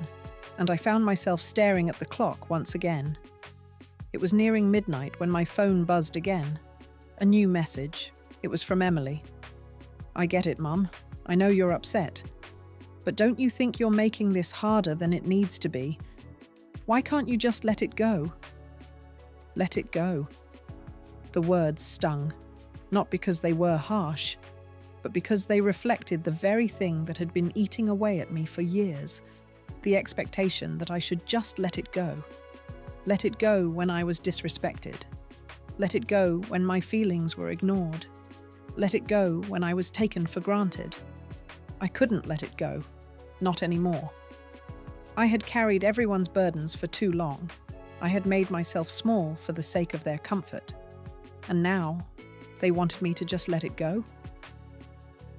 and I found myself staring at the clock once again. It was nearing midnight when my phone buzzed again. A new message. It was from Emily. I get it, Mum. I know you're upset. But don't you think you're making this harder than it needs to be? Why can't you just let it go? Let it go. The words stung, not because they were harsh, but because they reflected the very thing that had been eating away at me for years, the expectation that I should just let it go. Let it go when I was disrespected. Let it go when my feelings were ignored. Let it go when I was taken for granted. I couldn't let it go. Not anymore. I had carried everyone's burdens for too long. I had made myself small for the sake of their comfort. And now, they wanted me to just let it go?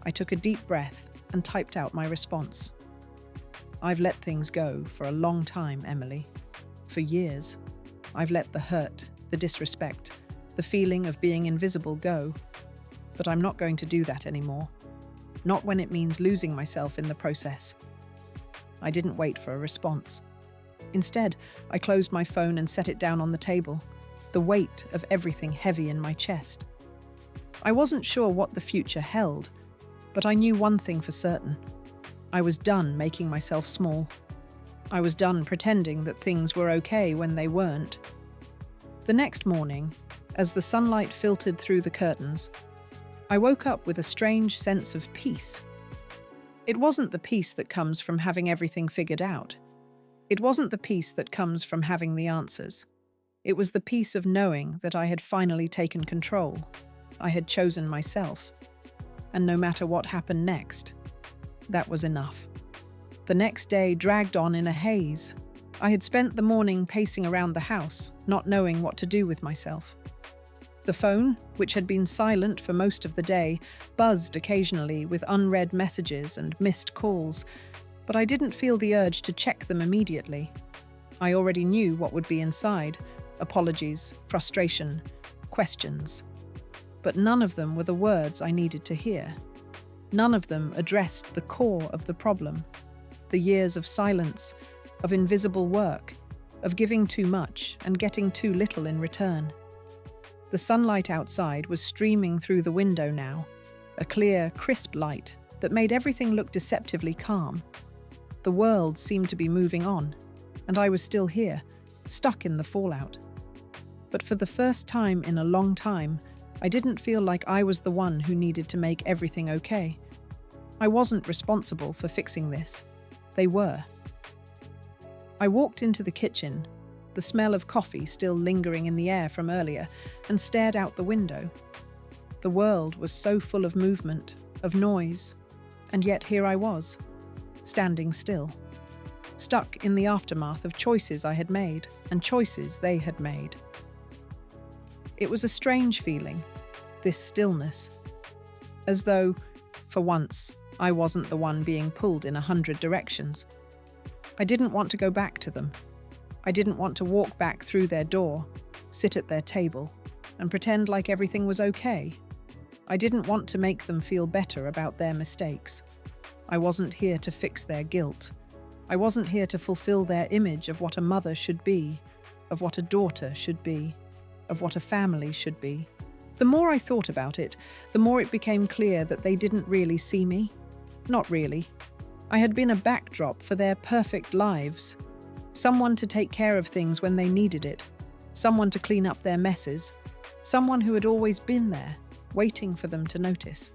I took a deep breath and typed out my response. I've let things go for a long time, Emily. For years. I've let the hurt, the disrespect, the feeling of being invisible go. But I'm not going to do that anymore. Not when it means losing myself in the process. I didn't wait for a response. Instead, I closed my phone and set it down on the table, the weight of everything heavy in my chest. I wasn't sure what the future held, but I knew one thing for certain. I was done making myself small. I was done pretending that things were okay when they weren't. The next morning, as the sunlight filtered through the curtains, I woke up with a strange sense of peace. It wasn't the peace that comes from having everything figured out. It wasn't the peace that comes from having the answers. It was the peace of knowing that I had finally taken control. I had chosen myself. And no matter what happened next, that was enough. The next day dragged on in a haze. I had spent the morning pacing around the house, not knowing what to do with myself. The phone, which had been silent for most of the day, buzzed occasionally with unread messages and missed calls, but I didn't feel the urge to check them immediately. I already knew what would be inside: apologies, frustration, questions. But none of them were the words I needed to hear. None of them addressed the core of the problem: the years of silence, of invisible work, of giving too much and getting too little in return. The sunlight outside was streaming through the window now, a clear, crisp light that made everything look deceptively calm. The world seemed to be moving on, and I was still here, stuck in the fallout. But for the first time in a long time, I didn't feel like I was the one who needed to make everything okay. I wasn't responsible for fixing this. They were. I walked into the kitchen, the smell of coffee still lingering in the air from earlier, and stared out the window. The world was so full of movement, of noise, and yet here I was, standing still, stuck in the aftermath of choices I had made and choices they had made. It was a strange feeling, this stillness, as though, for once, I wasn't the one being pulled in 100 directions. I didn't want to go back to them. I didn't want to walk back through their door, sit at their table, and pretend like everything was okay. I didn't want to make them feel better about their mistakes. I wasn't here to fix their guilt. I wasn't here to fulfill their image of what a mother should be, of what a daughter should be, of what a family should be. The more I thought about it, the more it became clear that they didn't really see me. Not really. I had been a backdrop for their perfect lives. Someone to take care of things when they needed it. Someone to clean up their messes. Someone who had always been there, waiting for them to notice.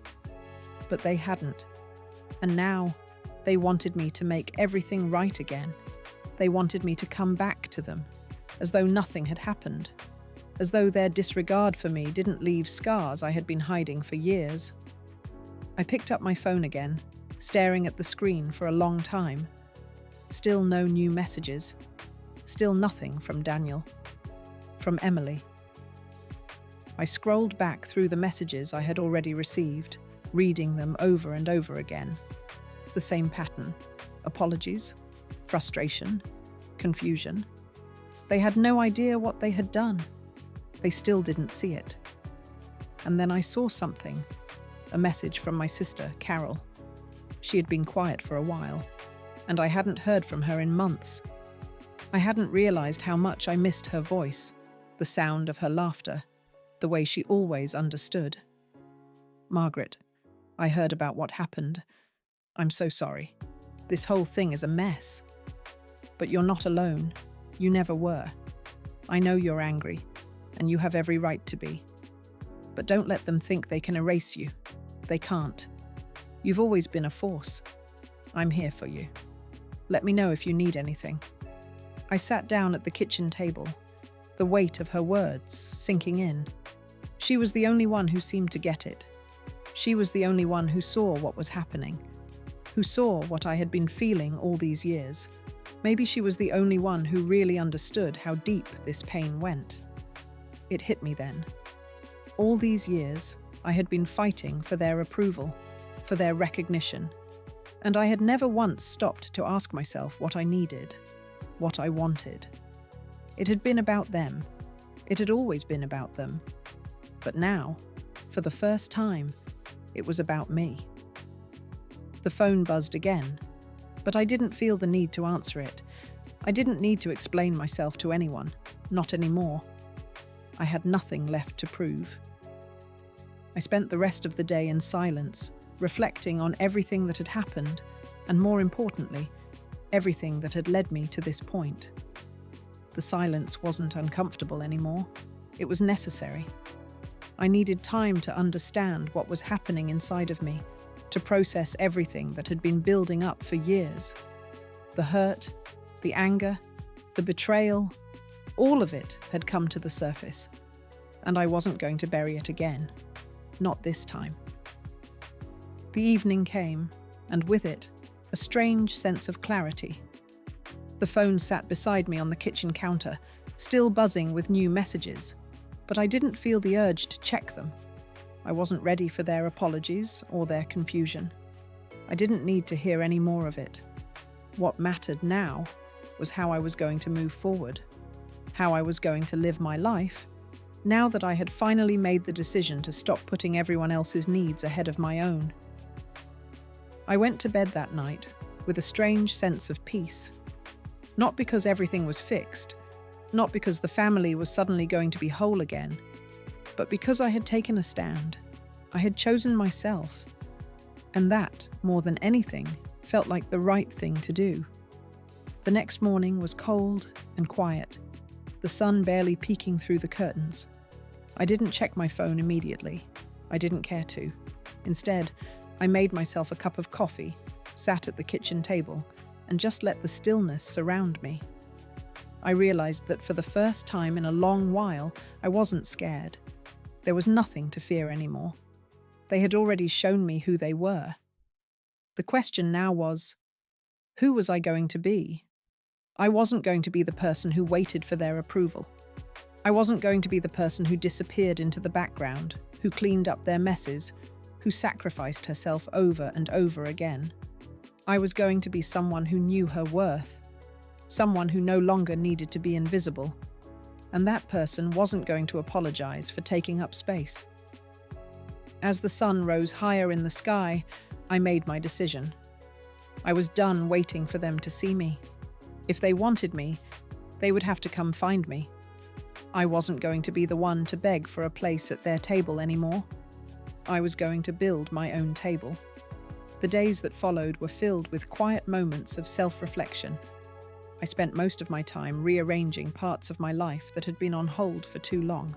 But they hadn't. And now, they wanted me to make everything right again. They wanted me to come back to them, as though nothing had happened. As though their disregard for me didn't leave scars I had been hiding for years. I picked up my phone again, staring at the screen for a long time. Still no new messages. Still nothing from Daniel. From Emily. I scrolled back through the messages I had already received, reading them over and over again. The same pattern. Apologies, frustration, confusion. They had no idea what they had done. They still didn't see it. And then I saw something. A message from my sister, Carol. She had been quiet for a while, and I hadn't heard from her in months. I hadn't realized how much I missed her voice, the sound of her laughter, the way she always understood. Margaret, I heard about what happened. I'm so sorry. This whole thing is a mess. But you're not alone. You never were. I know you're angry, and you have every right to be. But don't let them think they can erase you. They can't. You've always been a force. I'm here for you. Let me know if you need anything. I sat down at the kitchen table, the weight of her words sinking in. She was the only one who seemed to get it. She was the only one who saw what was happening, who saw what I had been feeling all these years. Maybe she was the only one who really understood how deep this pain went. It hit me then. All these years, I had been fighting for their approval, for their recognition, and I had never once stopped to ask myself what I needed, what I wanted. It had been about them. It had always been about them. But now, for the first time, it was about me. The phone buzzed again, but I didn't feel the need to answer it. I didn't need to explain myself to anyone, not anymore. I had nothing left to prove. I spent the rest of the day in silence, reflecting on everything that had happened, and more importantly, everything that had led me to this point. The silence wasn't uncomfortable anymore. It was necessary. I needed time to understand what was happening inside of me, to process everything that had been building up for years. The hurt, the anger, the betrayal, all of it had come to the surface, and I wasn't going to bury it again. Not this time. The evening came, and with it, a strange sense of clarity. The phone sat beside me on the kitchen counter, still buzzing with new messages, but I didn't feel the urge to check them. I wasn't ready for their apologies or their confusion. I didn't need to hear any more of it. What mattered now was how I was going to move forward, how I was going to live my life, now that I had finally made the decision to stop putting everyone else's needs ahead of my own. I went to bed that night with a strange sense of peace. Not because everything was fixed, not because the family was suddenly going to be whole again, but because I had taken a stand. I had chosen myself. And that, more than anything, felt like the right thing to do. The next morning was cold and quiet, the sun barely peeking through the curtains. I didn't check my phone immediately. I didn't care to. Instead, I made myself a cup of coffee, sat at the kitchen table, and just let the stillness surround me. I realized that for the first time in a long while, I wasn't scared. There was nothing to fear anymore. They had already shown me who they were. The question now was, who was I going to be? I wasn't going to be the person who waited for their approval. I wasn't going to be the person who disappeared into the background, who cleaned up their messes, who sacrificed herself over and over again. I was going to be someone who knew her worth, someone who no longer needed to be invisible, and that person wasn't going to apologize for taking up space. As the sun rose higher in the sky, I made my decision. I was done waiting for them to see me. If they wanted me, they would have to come find me. I wasn't going to be the one to beg for a place at their table anymore. I was going to build my own table. The days that followed were filled with quiet moments of self-reflection. I spent most of my time rearranging parts of my life that had been on hold for too long.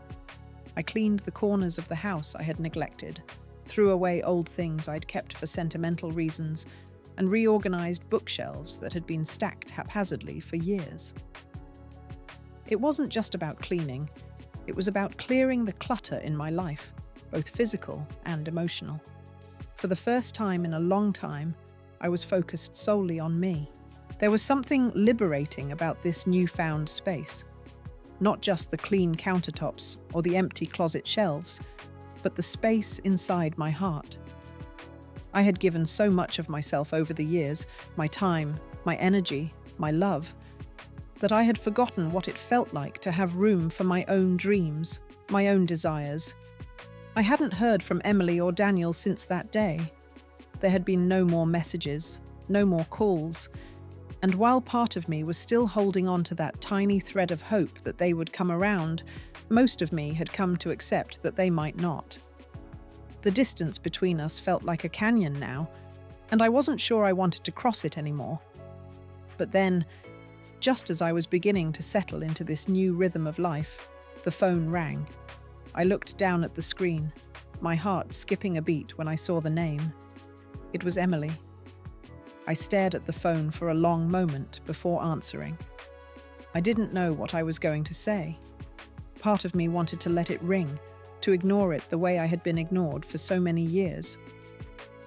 I cleaned the corners of the house I had neglected, threw away old things I'd kept for sentimental reasons, and reorganized bookshelves that had been stacked haphazardly for years. It wasn't just about cleaning, it was about clearing the clutter in my life, both physical and emotional. For the first time in a long time, I was focused solely on me. There was something liberating about this newfound space. Not just the clean countertops or the empty closet shelves, but the space inside my heart. I had given so much of myself over the years, my time, my energy, my love, that I had forgotten what it felt like to have room for my own dreams, my own desires. I hadn't heard from Emily or Daniel since that day. There had been no more messages, no more calls, and while part of me was still holding on to that tiny thread of hope that they would come around, most of me had come to accept that they might not. The distance between us felt like a canyon now, and I wasn't sure I wanted to cross it anymore. But then, just as I was beginning to settle into this new rhythm of life, the phone rang. I looked down at the screen, my heart skipping a beat when I saw the name. It was Emily. I stared at the phone for a long moment before answering. I didn't know what I was going to say. Part of me wanted to let it ring, to ignore it the way I had been ignored for so many years.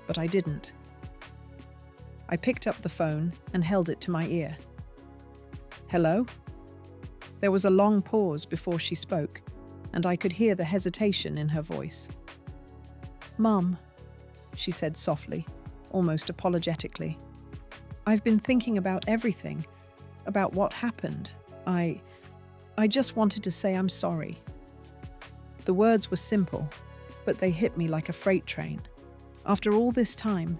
But I didn't. I picked up the phone and held it to my ear. Hello? There was a long pause before she spoke, and I could hear the hesitation in her voice. Mum, she said softly, almost apologetically. I've been thinking about everything, about what happened. I just wanted to say I'm sorry. The words were simple, but they hit me like a freight train. After all this time,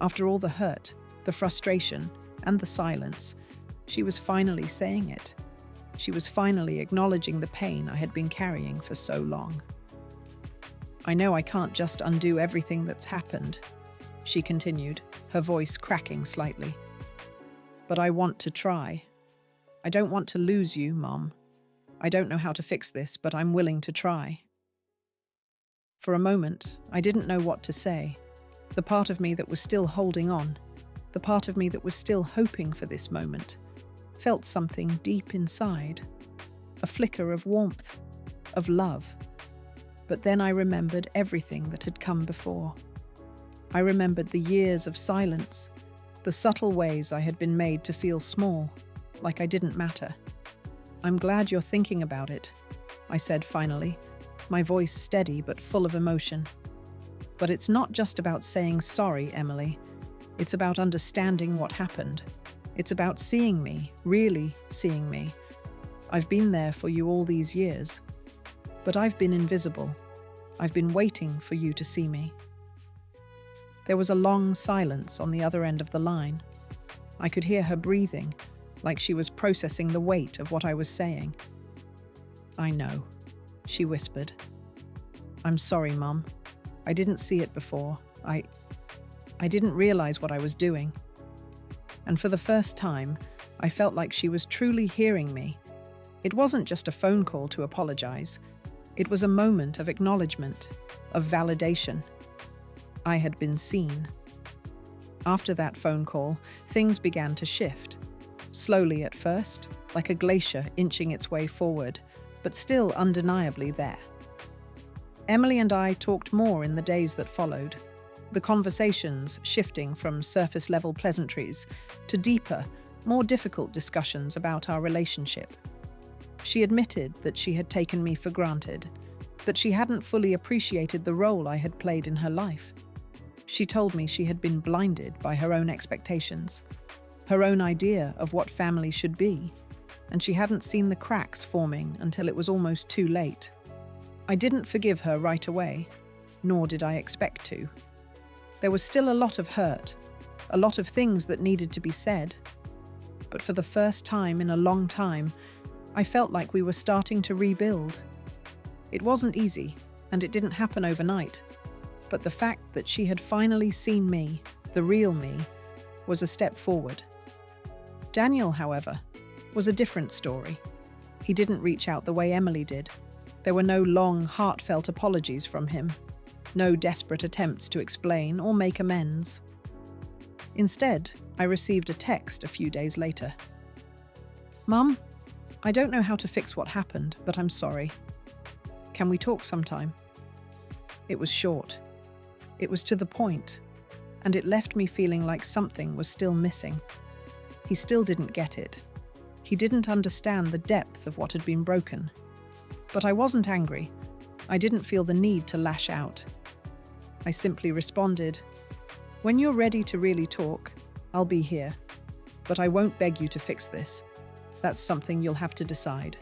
after all the hurt, the frustration, and the silence, she was finally saying it. She was finally acknowledging the pain I had been carrying for so long. I know I can't just undo everything that's happened, she continued, her voice cracking slightly. But I want to try. I don't want to lose you, Mom. I don't know how to fix this, but I'm willing to try. For a moment, I didn't know what to say. The part of me that was still holding on, the part of me that was still hoping for this moment, felt something deep inside, a flicker of warmth, of love. But then I remembered everything that had come before. I remembered the years of silence, the subtle ways I had been made to feel small, like I didn't matter. I'm glad you're thinking about it, I said finally, my voice steady but full of emotion. But it's not just about saying sorry, Emily. It's about understanding what happened. It's about seeing me, really seeing me. I've been there for you all these years, but I've been invisible. I've been waiting for you to see me. There was a long silence on the other end of the line. I could hear her breathing, like she was processing the weight of what I was saying. I know, she whispered. I'm sorry, Mum. I didn't see it before. I didn't realize what I was doing. And for the first time, I felt like she was truly hearing me. It wasn't just a phone call to apologize. It was a moment of acknowledgement, of validation. I had been seen. After that phone call, things began to shift. slowly at first, like a glacier inching its way forward, but still undeniably there. Emily and I talked more in the days that followed, the conversations shifting from surface-level pleasantries to deeper, more difficult discussions about our relationship. She admitted that she had taken me for granted, that she hadn't fully appreciated the role I had played in her life. She told me she had been blinded by her own expectations, her own idea of what family should be, and she hadn't seen the cracks forming until it was almost too late. I didn't forgive her right away, nor did I expect to. There was still a lot of hurt, a lot of things that needed to be said. But for the first time in a long time, I felt like we were starting to rebuild. It wasn't easy, and it didn't happen overnight. But the fact that she had finally seen me, the real me, was a step forward. Daniel, however, was a different story. He didn't reach out the way Emily did. There were no long, heartfelt apologies from him, no desperate attempts to explain or make amends. Instead, I received a text a few days later. "Mum, I don't know how to fix what happened, but I'm sorry. Can we talk sometime?" It was short. It was to the point, and it left me feeling like something was still missing. He still didn't get it. He didn't understand the depth of what had been broken. But I wasn't angry. I didn't feel the need to lash out. I simply responded, "When you're ready to really talk, I'll be here. But I won't beg you to fix this. That's something you'll have to decide."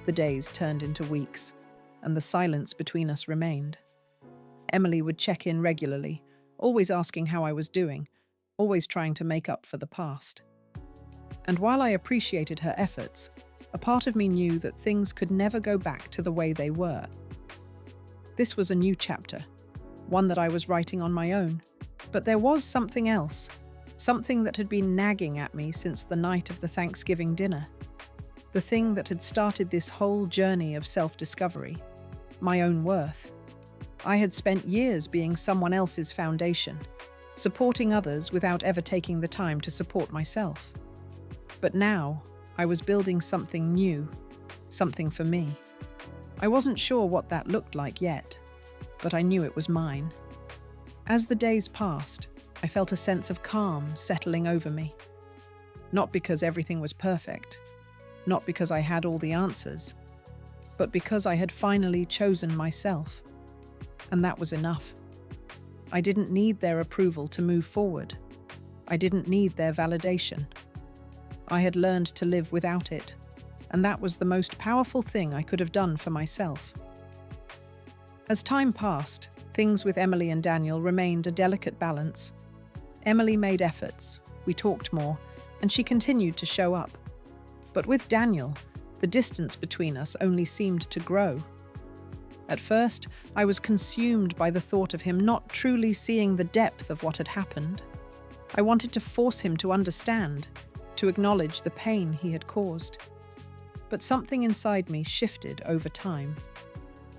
The days turned into weeks, and the silence between us remained. Emily would check in regularly, always asking how I was doing, always trying to make up for the past. And while I appreciated her efforts, a part of me knew that things could never go back to the way they were. This was a new chapter, one that I was writing on my own. But there was something else, something that had been nagging at me since the night of the Thanksgiving dinner. The thing that had started this whole journey of self-discovery, my own worth. I had spent years being someone else's foundation, supporting others without ever taking the time to support myself. But now, I was building something new, something for me. I wasn't sure what that looked like yet, but I knew it was mine. As the days passed, I felt a sense of calm settling over me. Not because everything was perfect, not because I had all the answers, but because I had finally chosen myself. And that was enough. I didn't need their approval to move forward. I didn't need their validation. I had learned to live without it, and that was the most powerful thing I could have done for myself. As time passed, things with Emily and Daniel remained a delicate balance. Emily made efforts, we talked more, and she continued to show up. But with Daniel, the distance between us only seemed to grow. At first, I was consumed by the thought of him not truly seeing the depth of what had happened. I wanted to force him to understand, to acknowledge the pain he had caused. But something inside me shifted over time.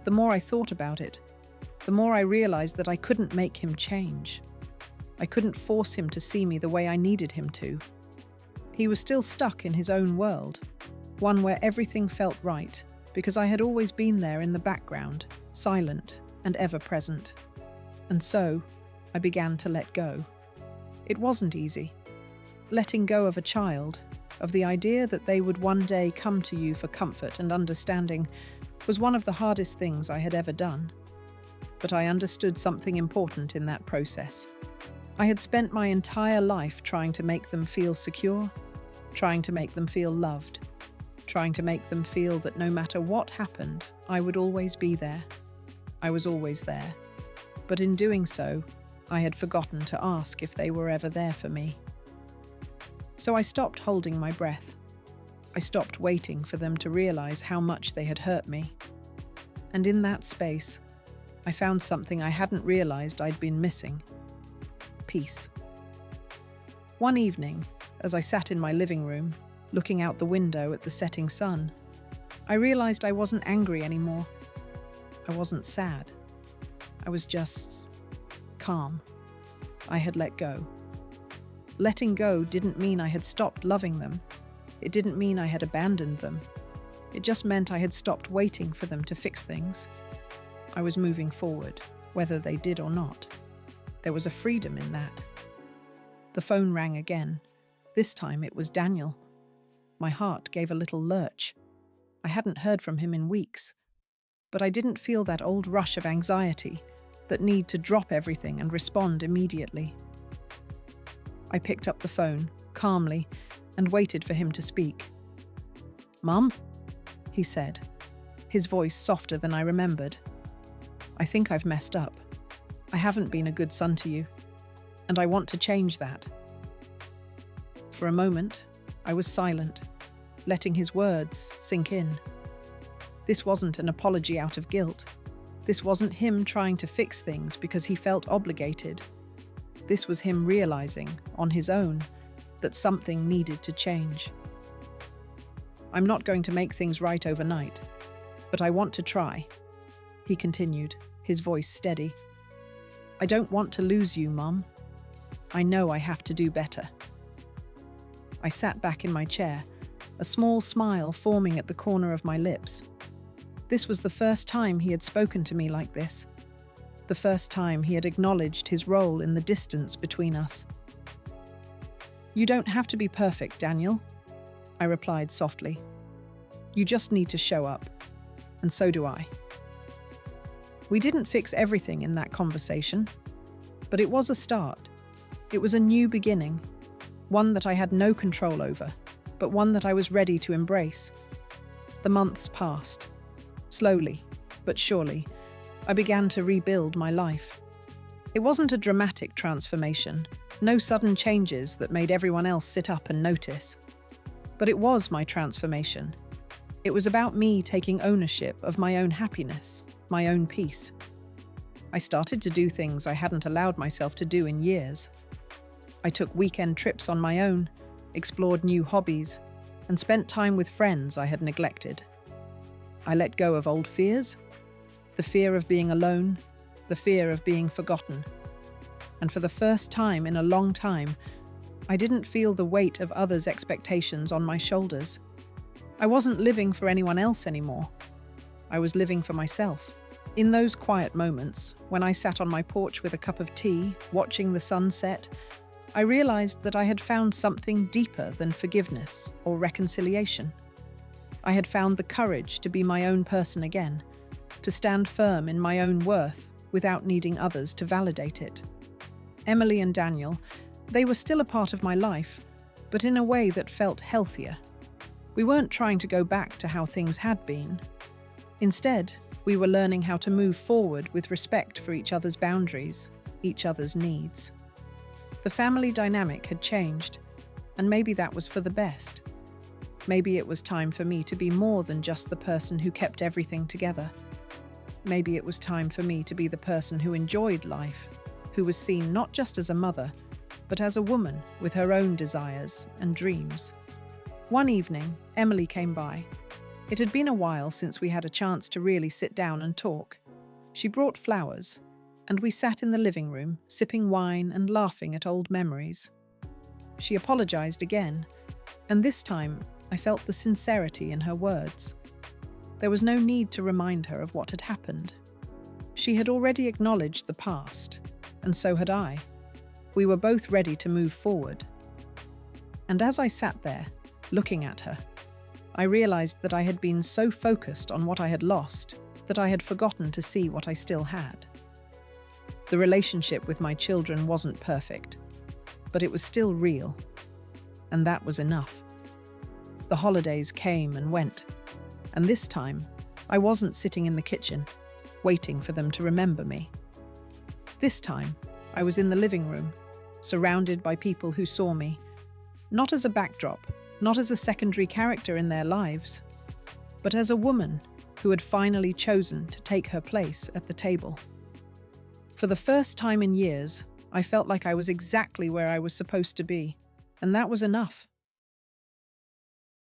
The more I thought about it, the more I realized that I couldn't make him change. I couldn't force him to see me the way I needed him to. He was still stuck in his own world, one where everything felt right, because I had always been there in the background, silent and ever present. And so, I began to let go. It wasn't easy. Letting go of a child, of the idea that they would one day come to you for comfort and understanding, was one of the hardest things I had ever done. But I understood something important in that process. I had spent my entire life trying to make them feel secure, trying to make them feel loved, trying to make them feel that no matter what happened, I would always be there. I was always there. But in doing so, I had forgotten to ask if they were ever there for me. So I stopped holding my breath. I stopped waiting for them to realize how much they had hurt me. And in that space, I found something I hadn't realized I'd been missing. Peace. One evening, as I sat in my living room, looking out the window at the setting sun, I realized I wasn't angry anymore. I wasn't sad. I was just calm. I had let go. Letting go didn't mean I had stopped loving them. It didn't mean I had abandoned them. It just meant I had stopped waiting for them to fix things. I was moving forward, whether they did or not. There was a freedom in that. The phone rang again. This time it was Daniel. My heart gave a little lurch. I hadn't heard from him in weeks. But I didn't feel that old rush of anxiety, that need to drop everything and respond immediately. I picked up the phone, calmly, and waited for him to speak. "Mum?" he said, his voice softer than I remembered. "I think I've messed up. I haven't been a good son to you, and I want to change that." For a moment, I was silent, letting his words sink in. This wasn't an apology out of guilt. This wasn't him trying to fix things because he felt obligated. This was him realizing, on his own, that something needed to change. "I'm not going to make things right overnight, but I want to try," he continued, his voice steady. "I don't want to lose you, Mum. I know I have to do better." I sat back in my chair, a small smile forming at the corner of my lips. This was the first time he had spoken to me like this. The first time he had acknowledged his role in the distance between us. "You don't have to be perfect, Daniel," I replied softly. "You just need to show up, and so do I." We didn't fix everything in that conversation, but it was a start. It was a new beginning, one that I had no control over, but one that I was ready to embrace. The months passed. Slowly, but surely, I began to rebuild my life. It wasn't a dramatic transformation, no sudden changes that made everyone else sit up and notice. But it was my transformation. It was about me taking ownership of my own happiness, my own peace. I started to do things I hadn't allowed myself to do in years. I took weekend trips on my own, explored new hobbies, and spent time with friends I had neglected. I let go of old fears, the fear of being alone, the fear of being forgotten. And for the first time in a long time, I didn't feel the weight of others' expectations on my shoulders. I wasn't living for anyone else anymore. I was living for myself. In those quiet moments, when I sat on my porch with a cup of tea, watching the sun set, I realized that I had found something deeper than forgiveness or reconciliation. I had found the courage to be my own person again, to stand firm in my own worth without needing others to validate it. Emily and Daniel, they were still a part of my life, but in a way that felt healthier. We weren't trying to go back to how things had been. Instead, we were learning how to move forward with respect for each other's boundaries, each other's needs. The family dynamic had changed, and maybe that was for the best. Maybe it was time for me to be more than just the person who kept everything together. Maybe it was time for me to be the person who enjoyed life, who was seen not just as a mother, but as a woman with her own desires and dreams. One evening, Emily came by. It had been a while since we had a chance to really sit down and talk. She brought flowers, and we sat in the living room, sipping wine and laughing at old memories. She apologized again, and this time I felt the sincerity in her words. There was no need to remind her of what had happened. She had already acknowledged the past, and so had I. We were both ready to move forward. And as I sat there, looking at her, I realized that I had been so focused on what I had lost that I had forgotten to see what I still had. The relationship with my children wasn't perfect, but it was still real, and that was enough. The holidays came and went, and this time, I wasn't sitting in the kitchen, waiting for them to remember me. This time, I was in the living room, surrounded by people who saw me, not as a backdrop, not as a secondary character in their lives, but as a woman who had finally chosen to take her place at the table. For the first time in years, I felt like I was exactly where I was supposed to be, and that was enough.